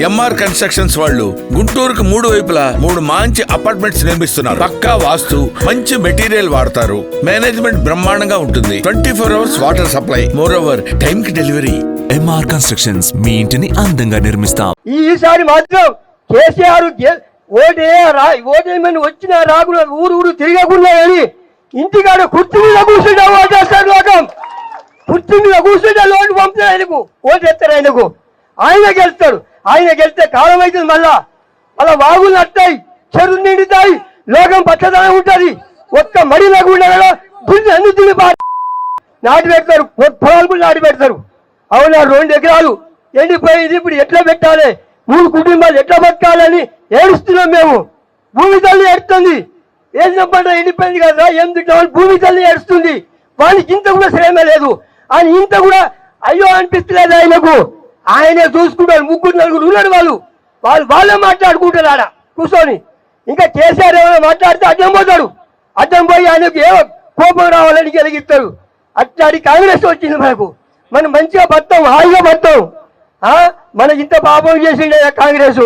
MR constructions వాళ్ళు గుంటూరుకు 3 వైపులా 3 మంచి అపార్ట్మెంట్స్ నిర్మిస్తున్నారు. పక్కా వాస్తు, మంచి మెటీరియల్ వాడతారు. మేనేజ్మెంట్ బ్రహ్మాండంగా ఉంటుంది. 24 hours water supply, more over time కి డెలివరీ. ఎంఆర్ కన్స్ట్రక్షన్స్ మీ ఇంటిని అందంగా నిర్మిస్తాం. ఈసారి మాత్రం కేసీఆర్ ఓటేమని వచ్చిన రాకుండా ఊరు తిరగకుండా అని ఇంటికాడ కుర్చీ మీద కూర్చుంటే ఓటేస్తాడు. లోకం కుర్చీ మీద కూర్చుంటే లోటు పంపుతాడు. ఆయనకు ఓటేస్తారు. ఆయన గెలుస్తాడు. ఆయన గెలిస్తే కాలం అవుతుంది. మళ్ళా వాగులు నట్టాయి, చెరువు నిండుతాయి, లోకం పచ్చదనం ఉంటుంది. ఒక్క మడి లేకుండా అన్ని తిని నాటి పెడతారు. పొలాలు కూడా నాటి పెడతారు. అవునా, 2 ఎకరాలు ఎండిపోయింది. ఇప్పుడు ఎట్లా పెట్టాలి, 3 కుటుంబాలు ఎట్లా బతకాలని ఏడుస్తున్నాం మేము. భూమి తల్లి ఏడుస్తుంది. వేసిన పంట ఎండిపోయింది కదా, ఎందుకు భూమి తల్లి ఏడుస్తుంది. వాళ్ళకి ఇంత కూడా శ్రమ లేదు. ఆయన ఇంత కూడా అయ్యో అనిపిస్తలేదు ఆయనకు. ఆయనే చూసుకుంటారు. 3-4 ఉన్నారు. వాళ్ళే మాట్లాడుకుంటారు ఆడ కూర్చొని. ఇంకా కేసీఆర్ ఏమైనా మాట్లాడితే అడ్డం పోతాడు. అడ్డం పోయి ఆయనకు ఏమో కోపం రావాలని గెలిగిస్తారు. అట్లాంటి కాంగ్రెస్ వచ్చింది మనకు. మనం మంచిగా బతాం, హాయిగా బతాం. మనకి ఇంత పాపం చేసిండే కాంగ్రెస్.